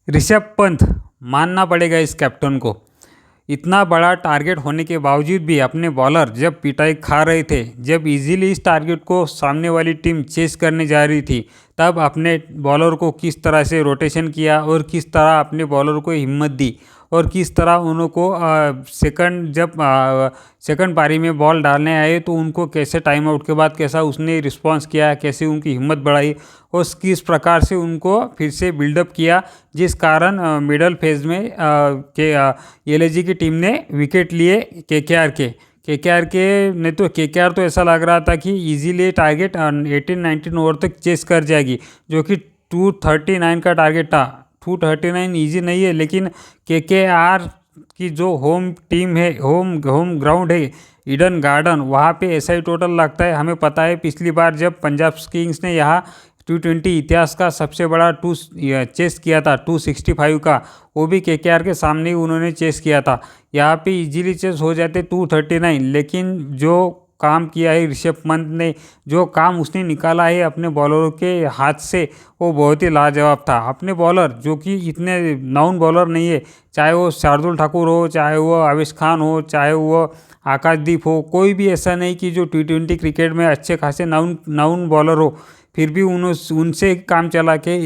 ऋषभ पंत, मानना पड़ेगा इस कैप्टन को। इतना बड़ा टारगेट होने के बावजूद भी अपने बॉलर जब पिटाई खा रहे थे, जब इजीली इस टारगेट को सामने वाली टीम चेस करने जा रही थी, तब अपने बॉलर को किस तरह से रोटेशन किया और किस तरह अपने बॉलर को हिम्मत दी और किस तरह उनको सेकंड पारी में बॉल डालने आए तो उनको कैसे टाइम आउट के बाद कैसा उसने रिस्पांस किया, कैसे उनकी हिम्मत बढ़ाई और किस प्रकार से उनको फिर से बिल्डअप किया, जिस कारण मिडल फेज में एलएसजी की टीम ने विकेट लिए केकेआर के नहीं तो केकेआर तो ऐसा लग रहा था कि इजीली टारगेट 18-19 ओवर तक चेस कर जाएगी, जो कि 239 का टारगेट था। 239 इजी नहीं है, लेकिन केकेआर की जो होम टीम है, होम ग्राउंड है ईडन गार्डन, वहाँ पे ऐसा ही टोटल लगता है। हमें पता है पिछली बार जब पंजाब किंग्स ने यहाँ T20 इतिहास का सबसे बड़ा चेस किया था 265 का, वो भी केकेआर के सामने ही उन्होंने चेस किया था। यहाँ पे इजीली चेस हो जाते 239, लेकिन जो काम किया है ऋषभ पंत ने, जो काम उसने निकाला है अपने बॉलरों के हाथ से, वो बहुत ही लाजवाब था। अपने बॉलर जो कि इतने नाउन बॉलर नहीं है, चाहे वो शार्दुल ठाकुर हो, चाहे वो आवेश खान हो, चाहे वो आकाशदीप हो, कोई भी ऐसा नहीं कि जो T20 क्रिकेट में अच्छे खासे नाउन बॉलर हो, फिर भी उनसे काम चला के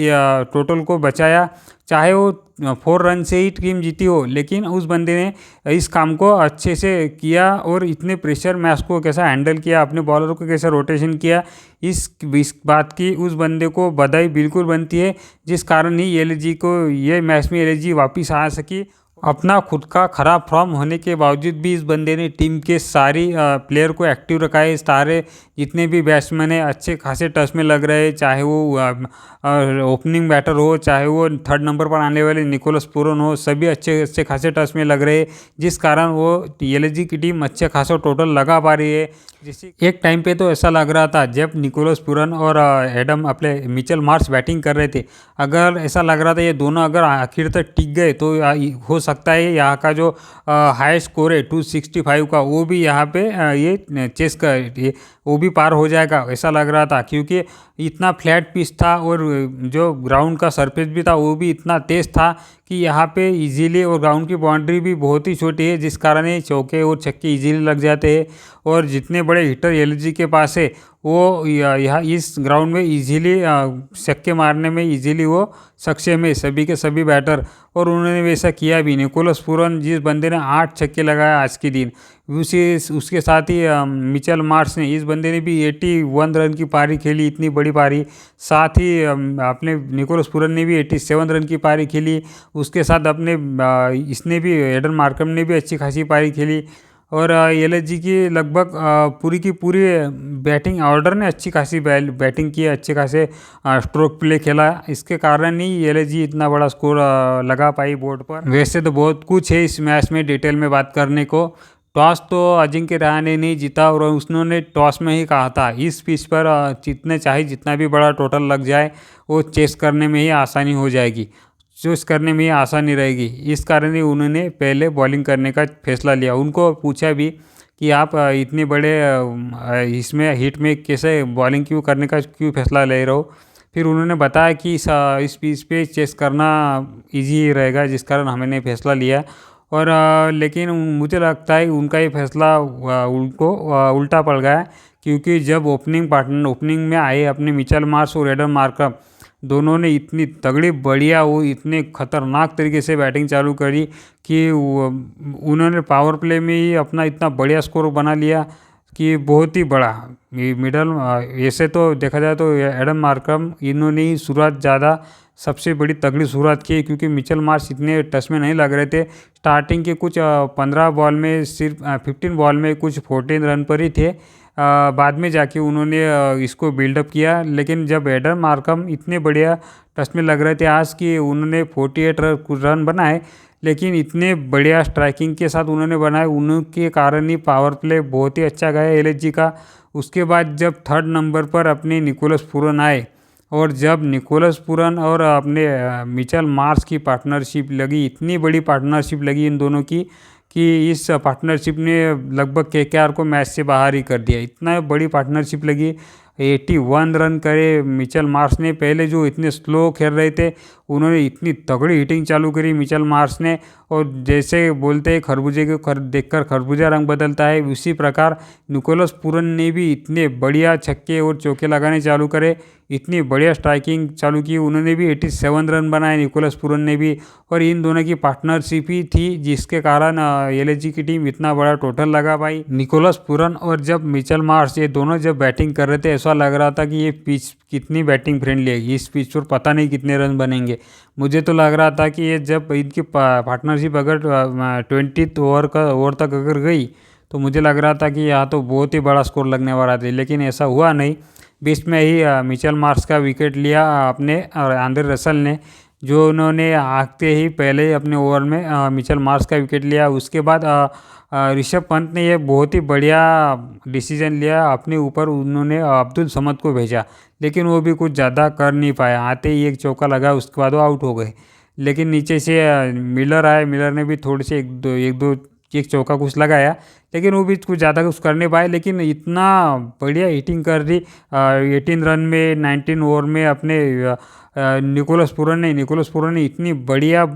टोटल को बचाया। चाहे वो 4 रन से ही टीम जीती हो, लेकिन उस बंदे ने इस काम को अच्छे से किया और इतने प्रेशर मैच को कैसा हैंडल किया, अपने बॉलर को कैसा रोटेशन किया, इस बात की उस बंदे को बधाई बिल्कुल बनती है, जिस कारण ही एलएसजी को ये मैच में एलएसजी वापस आ सकी। अपना खुद का खराब फॉर्म होने के बावजूद भी इस बंदे ने टीम के सारी प्लेयर को एक्टिव रखा है। सारे जितने भी बैट्समैन है अच्छे खासे टच में लग रहे हैं, चाहे वो ओपनिंग बैटर हो, चाहे वो थर्ड नंबर पर आने वाले निकोलस पूरन हो, सभी अच्छे अच्छे खासे टच में लग रहे हैं, जिस कारण वो एलएसजी की टीम अच्छे खासा टोटल लगा पा रही है। जिससे एक टाइम पे तो ऐसा लग रहा था जब निकोलस पूरन और एडम अपने मिचेल मार्श बैटिंग कर रहे थे, अगर ऐसा लग रहा था ये दोनों अगर आखिर तक टिक गए तो हो सकता है यहाँ का जो हाई स्कोर है 265 का, वो भी यहाँ पे ये चेस का वो भी पार हो जाएगा, ऐसा लग रहा था। क्योंकि इतना फ्लैट पिच था और जो ग्राउंड का सरफेस भी था वो भी इतना तेज़ था कि यहाँ पे इजीली, और ग्राउंड की बाउंड्री भी बहुत ही छोटी है, जिस कारण ये चौके और छक्के इजीली लग जाते हैं। और जितने बड़े हिटर एलएसजी के पास है, वो यहाँ इस ग्राउंड में इजीली छक्के मारने में इजीली वो सक्षम है, सभी के सभी बैटर। और उन्होंने वैसा किया भी। निकोलस पूरन जिस बंदे ने 8 छक्के लगाया आज के दिन, उसके साथ ही मिचेल मार्श ने, इस बंदे ने भी 81 रन की पारी खेली, इतनी बड़ी पारी। साथ ही अपने निकोलस पूरन ने भी 87 रन की पारी खेली। उसके साथ अपने इसने भी, एडन मार्करम ने भी अच्छी खासी पारी खेली। और एलएसजी की लगभग पूरी की पूरी बैटिंग ऑर्डर ने अच्छी खासी बैटिंग की, अच्छे खासे स्ट्रोक प्ले खेला। इसके कारण ही एलएसजी इतना बड़ा स्कोर लगा पाई बोर्ड पर। वैसे तो बहुत कुछ है इस मैच में डिटेल में बात करने को। टॉस तो अजिंक्य रहाणे ने जीता और उन्होंने टॉस में ही कहा था इस पिच पर जितने चाहे जितना भी बड़ा टोटल लग जाए, वो चेस करने में ही आसानी हो जाएगी, चूज करने में आसानी रहेगी। इस कारण ही उन्होंने पहले बॉलिंग करने का फैसला लिया। उनको पूछा भी कि आप इतने बड़े इसमें हिट में कैसे बॉलिंग करने का फैसला ले रहे हो। फिर उन्होंने बताया कि इस पिच पे चेस करना इजी रहेगा, जिस कारण हमने फैसला लिया। और लेकिन मुझे लगता है उनका ये फैसला उनको उल्टा पड़ गया, क्योंकि जब ओपनिंग में आए अपने मिचेल मार्श और एडम मार्करम, दोनों ने इतनी तगड़ी बढ़िया, वो इतने खतरनाक तरीके से बैटिंग चालू करी कि उन्होंने पावर प्ले में ही अपना इतना बढ़िया स्कोर बना लिया कि बहुत ही बड़ा मिडल। ऐसे तो देखा जाए तो एडम मार्करम, इन्होंने ही शुरुआत ज़्यादा सबसे बड़ी तगड़ी शुरुआत की, क्योंकि मिचेल मार्श इतने टच में नहीं लग रहे थे। स्टार्टिंग के कुछ 15 बॉल में, सिर्फ 15 बॉल में कुछ 14 रन पर ही थे। बाद में जाके उन्होंने इसको बिल्डअप किया। लेकिन जब एडम मार्करम इतने बढ़िया टच में लग रहे थे आज की, उन्होंने 48 रन बनाए, लेकिन इतने बढ़िया स्ट्राइकिंग के साथ उन्होंने बनाए, उनके कारण ही पावर प्ले बहुत ही अच्छा गया एलएसजी का। उसके बाद जब थर्ड नंबर पर अपने निकोलस पूरन आए, और जब निकोलस पूरन और अपने मिचेल मार्श की पार्टनरशिप लगी, इतनी बड़ी पार्टनरशिप लगी इन दोनों की कि इस पार्टनरशिप ने लगभग केकेआर को मैच से बाहर ही कर दिया। इतना बड़ी पार्टनरशिप लगी। 81 रन करे मिचेल मार्श ने। पहले जो इतने स्लो खेल रहे थे उन्होंने इतनी तगड़ी हिटिंग चालू करी मिचेल मार्श ने, और जैसे बोलते हैं खरबूजे को देखकर खरबूजा रंग बदलता है, उसी प्रकार निकोलस पूरन ने भी इतने बढ़िया छक्के और चौके लगाने चालू करे, इतनी बढ़िया स्ट्राइकिंग चालू की। उन्होंने भी 87 रन बनाए निकोलस पूरन ने भी, और इन दोनों की पार्टनरशिप ही थी जिसके कारण एलएसजी की टीम इतना बड़ा टोटल लगा पाई। निकोलस पूरन और जब मिचेल मार्श ये दोनों जब बैटिंग कर रहे थे ऐसा लग रहा था कि ये पिच कितनी बैटिंग फ्रेंडली है, इस पिच पर पता नहीं कितने रन बनेंगे। मुझे तो लग रहा था कि ये जब इनकी पार्टनरशिप अगर 20 ओवर तक अगर गई तो मुझे लग रहा था कि यहाँ तो बहुत ही बड़ा स्कोर लगने वाला था, लेकिन ऐसा हुआ नहीं। बीच में ही मिचेल मार्श का विकेट लिया अपने आंद्रे रसल ने, जो उन्होंने आते ही पहले ही अपने ओवर में मिचेल मार्श का विकेट लिया। उसके बाद ऋषभ पंत ने ये बहुत ही बढ़िया डिसीजन लिया अपने ऊपर, उन्होंने अब्दुल समद को भेजा, लेकिन वो भी कुछ ज़्यादा कर नहीं पाया। आते ही एक चौका लगा, उसके बाद वो आउट हो गए। लेकिन नीचे से मिलर आए, मिलर ने भी थोड़े से एक चौका कुछ लगाया, लेकिन वो भी कुछ ज़्यादा कुछ कर नहीं पाए। लेकिन इतना बढ़िया हिटिंग कर दी 18 रन में 19 ओवर में अपने निकोलस पूरन ने इतनी बढ़िया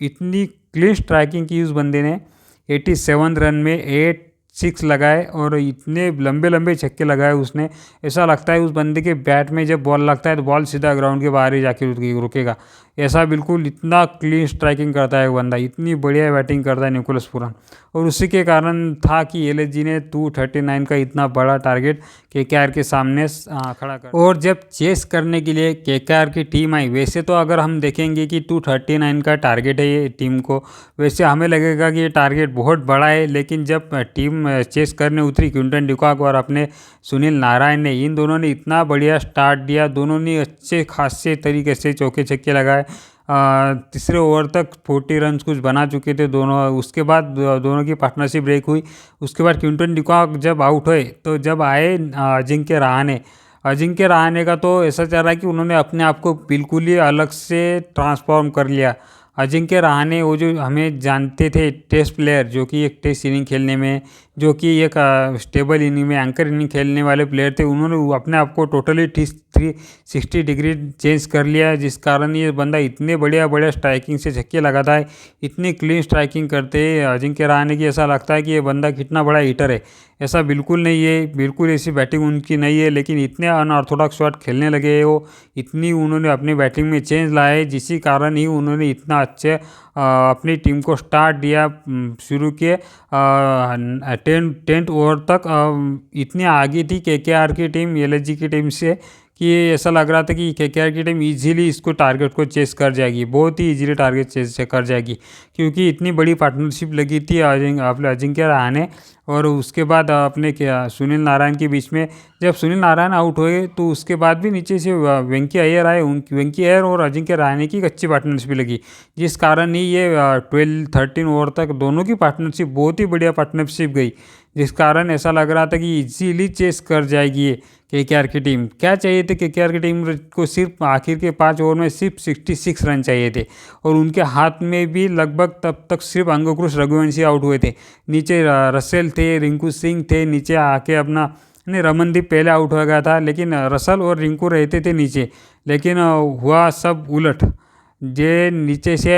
इतनी क्लीन स्ट्राइकिंग की उस बंदे ने। 87 रन में 8 6 लगाए और इतने लंबे लंबे छक्के लगाए उसने। ऐसा लगता है उस बंदे के बैट में जब बॉल लगता है तो बॉल सीधा ग्राउंड के बाहर ही जाके रुकेगा, ऐसा बिल्कुल इतना क्लीन स्ट्राइकिंग करता है वो बंदा, इतनी बढ़िया बैटिंग करता है निकोलस पूरन। और उसी के कारण था कि एलएसजी ने 239 का इतना बड़ा टारगेट केकेआर के सामने खड़ा कर। और जब चेस करने के लिए केकेआर की टीम आई, वैसे तो अगर हम देखेंगे कि 239 का टारगेट है ये टीम को, वैसे हमें लगेगा कि ये टारगेट बहुत बड़ा है। लेकिन जब टीम चेस करने उतरी, क्विंटन डिकॉक और अपने सुनील नारायण ने, इन दोनों ने इतना बढ़िया स्टार्ट दिया, दोनों ने अच्छे खासे तरीके से चौके छक्के लगाए। तीसरे ओवर तक 40 रन कुछ बना चुके थे दोनों। उसके बाद दोनों की पार्टनरशिप ब्रेक हुई। उसके बाद क्विंटन डिकॉक जब आउट हुए तो जब आए अजिंक्य रहाणे का तो ऐसा चल रहा है कि उन्होंने अपने आप को बिल्कुल ही अलग से ट्रांसफॉर्म कर लिया। अजिंक्य रहाणे वो जो हमें जानते थे टेस्ट प्लेयर, जो कि एक टेस्ट इनिंग खेलने में, जो कि एक स्टेबल इनिंग में एंकर इनिंग खेलने वाले प्लेयर थे, उन्होंने अपने आप को टोटली 360 डिग्री चेंज कर लिया, जिस कारण ये बंदा इतने बढ़िया स्ट्राइकिंग से छक्के लगाता है, इतनी क्लीन स्ट्राइकिंग करते हैं अजिंक्य रहाणे की। ऐसा लगता है कि ये बंदा कितना बड़ा हिटर है, ऐसा बिल्कुल नहीं है, बिल्कुल ऐसी बैटिंग उनकी नहीं है। लेकिन इतने अनऑर्थोडॉक्स शॉट खेलने लगे हैं वो, इतनी उन्होंने अपनी बैटिंग में चेंज लाए, जिसी कारण ही उन्होंने इतना अच्छे अपनी टीम को स्टार्ट दिया, शुरू किए। 10 ओवर तक इतनी आगे थी केकेआर की टीम एलएसजी की टीम से कि ऐसा लग रहा था कि केकेआर की टीम इजीली इसको टारगेट को चेस कर जाएगी, बहुत ही इजीली टारगेट चेस कर जाएगी, क्योंकि इतनी बड़ी पार्टनरशिप लगी थी अजिंक्य रहाणे और उसके बाद अपने सुनील नारायण के बीच में। जब सुनील नारायण आउट हुए तो उसके बाद भी नीचे से वेंकी अय्यर आए, वेंकी अय्यर और अजिंक्य रहाणे की एक अच्छी पार्टनरशिप लगी, जिस कारण ही ये 12-13 ओवर तक दोनों की पार्टनरशिप बहुत ही बढ़िया पार्टनरशिप गई, जिस कारण ऐसा लग रहा था कि इजीली चेस कर जाएगी ये केकेआर की टीम। क्या चाहिए थे केकेआर की टीम को? सिर्फ आखिर के 5 ओवर में सिर्फ 66 रन चाहिए थे, और उनके हाथ में भी लगभग तब तक सिर्फ अंकुश रघुवंशी आउट हुए थे। नीचे रसेल थे, रिंकू सिंह थे, नीचे आके अपना नहीं रमनदीप पहले आउट हो गया था, लेकिन रसल और रिंकू रहते थे नीचे। लेकिन हुआ सब उलट, जे नीचे से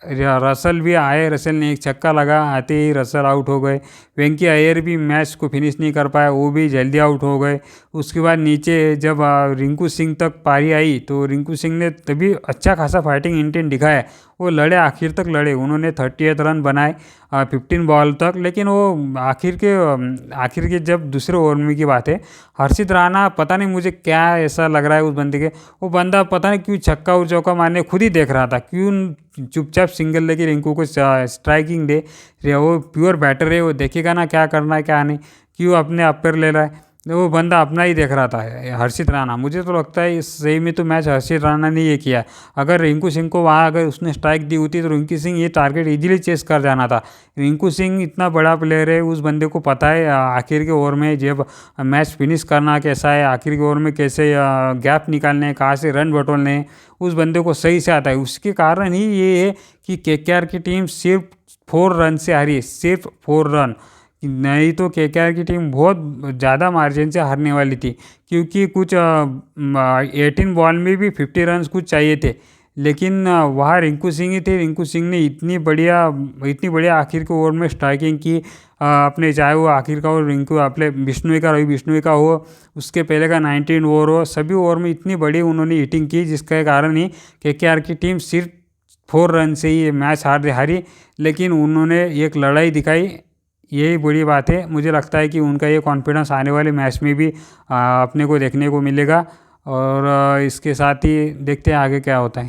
रसल भी आए, रसल ने एक छक्का लगा, आते ही रसल आउट हो गए। वेंकी अय्यर भी मैच को फिनिश नहीं कर पाए, वो भी जल्दी आउट हो गए। उसके बाद नीचे जब रिंकू सिंह तक पारी आई तो रिंकू सिंह ने तभी अच्छा खासा फाइटिंग इंटेंट दिखाया, वो लड़े, आखिर तक लड़े, उन्होंने 38 रन बनाए 15 बॉल तक। लेकिन वो आखिर के जब दूसरे ओवर में की बात है, हर्षित राणा पता नहीं मुझे क्या ऐसा लग रहा है उस बंदे के, वो बंदा पता नहीं क्यों छक्का और चौका मारने खुद ही देख रहा था, क्यों चुपचाप सिंगल लेके रिंकू को स्ट्राइकिंग दे। वो प्योर बैटर है, वो देखेगा ना क्या करना है क्या नहीं, क्यों अपने आप पर ले रहा है, वो बंदा अपना ही देख रहा था हर्षित राणा। मुझे तो लगता है सही में तो मैच हर्षित राणा ने ये किया। अगर रिंकू सिंह को वहाँ अगर उसने स्ट्राइक दी होती तो रिंकू सिंह ये टारगेट इजीली चेस कर जाना था। रिंकू सिंह इतना बड़ा प्लेयर है, उस बंदे को पता है आखिर के ओवर में जब मैच फिनिश करना कैसा है, आखिर के ओवर में कैसे गैप निकालने हैं, कहाँ से रन बटोरने हैं, उस बंदे को सही से आता है। उसके कारण ही ये है कि केकेआर की टीम सिर्फ 4 रन से हारी है, सिर्फ 4 रन। नहीं तो केकेआर की टीम बहुत ज़्यादा मार्जिन से हारने वाली थी, क्योंकि कुछ 18 बॉल में भी 50 रन्स कुछ चाहिए थे। लेकिन वहाँ रिंकू सिंह ही थे। रिंकू सिंह ने इतनी बढ़िया आखिर के ओवर में स्ट्राइकिंग की। अपने चाहे वो आखिर का ओवर रिंकू अपने रवि बिश्नोई का हो, उसके पहले का 19 ओवर हो, सभी ओवर में इतनी बड़ी उन्होंने हिटिंग की, जिसके कारण ही केकेआर की टीम सिर्फ 4 रन से ही मैच हारी। लेकिन उन्होंने एक लड़ाई दिखाई, यही बड़ी बात है। मुझे लगता है कि उनका ये कॉन्फिडेंस आने वाले मैच में भी अपने को देखने को मिलेगा। और इसके साथ ही देखते हैं आगे क्या होता है।